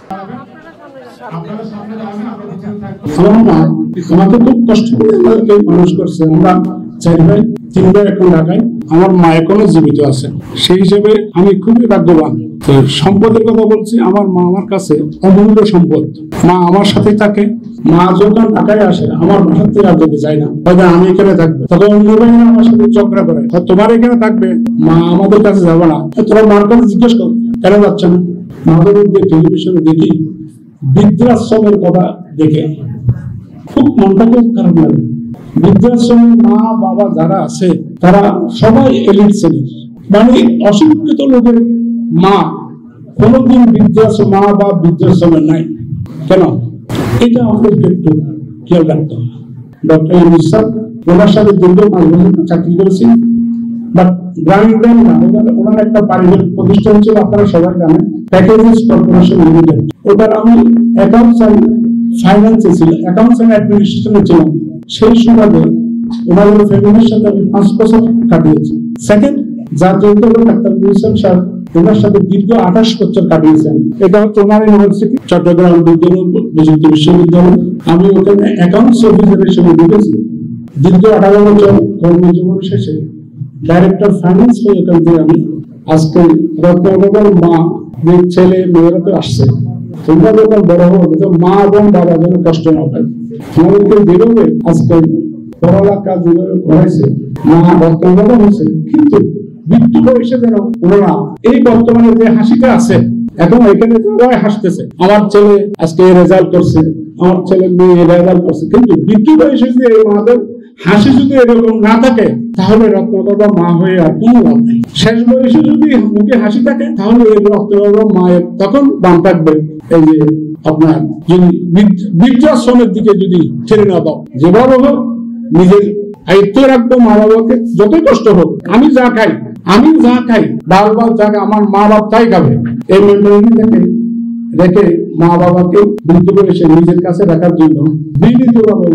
আমার মা আমাকে খুব কষ্ট করে আমাদেরকে মানুষ করছে। আমরা 4 ভাই 3 ভাই এখন ঢাকায়, আমার মা এখনো জীবিত আছে। সেই হিসেবে আমি খুবই ভাগ্যবান। তো সম্পদের কথা বলছি, আমার মা আমার কাছে অমূল্য সম্পদ। মা আমার সাথে থাকে। মা যখন ঢাকায় আসে আমার বাসার থেকে আর যেতে চাই না, হয়তো আমি এখানে থাকবো। তখন অন্য ভাইরা আমার সাথে ঝগড়া করে, তোমার এখানে থাকবে, মা আমাদের কাছে যাবে না। তোরা মার কাছে জিজ্ঞেস কর কেন যাচ্ছে না। মাঝে মধ্যে টেলিভিশনে দেখি বৃদ্ধাশ্রমের কথা দেখে খুব মনটা খুব খারাপ লাগে। বৃদ্ধাশ্রমের মা বাবা যারা আছে তারা সবাই এলিট শ্রেণীর, মানে অশিক্ষিত লোকের মা কোনদিন বৃদ্ধাশ্রম মা বা বৃদ্ধাশ্রমের নাই কেন? এটা আমাদেরকে একটু খেয়াল রাখতে হবে। ডক্টর ইউনূস স্যার, ওনার সাথে দীর্ঘ 5 বছর চাকরি করেছি, বাট গ্রামীণ ব্যাংক না, ওনার একটা পারিবারিক প্রতিষ্ঠান ছিল, আপনারা সবাই জানেন, প্যাকেজেস কর্পোরেশন লিমিটেড। ওটার আমি অ্যাকাউন্টস অ্যান্ড ফাইন্যান্সে ছিল, অ্যাকাউন্টস অ্যান্ড অ্যাডমিনিস্ট্রেশনে ছিলাম। সেই সুবাদে ওনাদের ফ্যামিলির সাথে আমি 5 বছর কাটিয়েছি। সেকেন্ড, যার জন্য ডাক্তার ইউনূস স্যার, ওনার সাথে দীর্ঘ 28 বছর কাটিয়েছেন। এটা হচ্ছে ওনার ইউনিভার্সিটি, চট্টগ্রাম বিজ্ঞান ও প্রযুক্তি বিশ্ববিদ্যালয়। আমি ওখানে অ্যাকাউন্টস অফিসার হিসেবে ঢুকেছি। দীর্ঘ 18 বছর কর্মজীবন শেষে ডাইরেক্টর ফাইন্যান্স হয়ে ওখান থেকে আমি আজকে রত্নগর মা ছেলে মেয়েরা তো আসছে, তোমরা যখন বড় হবো মা এবং বাবা যেন কষ্ট না পায়। আমাদেরকে যেভাবে আজকে পড়ালেখা যেভাবে করাইছে, মা রত্নগর হয়েছে, কিন্তু মৃত্যু বয়সে যেন ওনারা এই বর্তমানে যে হাসিটা আছে এখন এখানে সবাই হাসতেছে। আমার ছেলে আজকে রেজাল্ট করছে, আমার ছেলে মেয়ে রেজাল্ট করছে, কিন্তু মৃত্যু বয়সে যে আমাদের হাসি যদি এরকম না থাকে তাহলে রত্নগর মা হয়ে আর কোনো লাভ নেই। শেষ বয়সে যদি মুখে হাসি থাকে তাহলে এই রত্নগর মায়ের তখন বান থাকবে। এই যে আপনার যদি বৃদ্ধাশ্রমের দিকে যদি ছেড়ে না দাও, যেভাবে হোক নিজের আয়ত্তে রাখবো। মা বাবাকে যতই কষ্ট হোক, আমি যা খাই ডাল ভাত যা আমার মা বাপ তাই খাবে, এই মেন্টালিটি রেখে মা বাবাকে বৃদ্ধ বয়সে নিজের কাছে রাখার জন্য বিনীতভাবে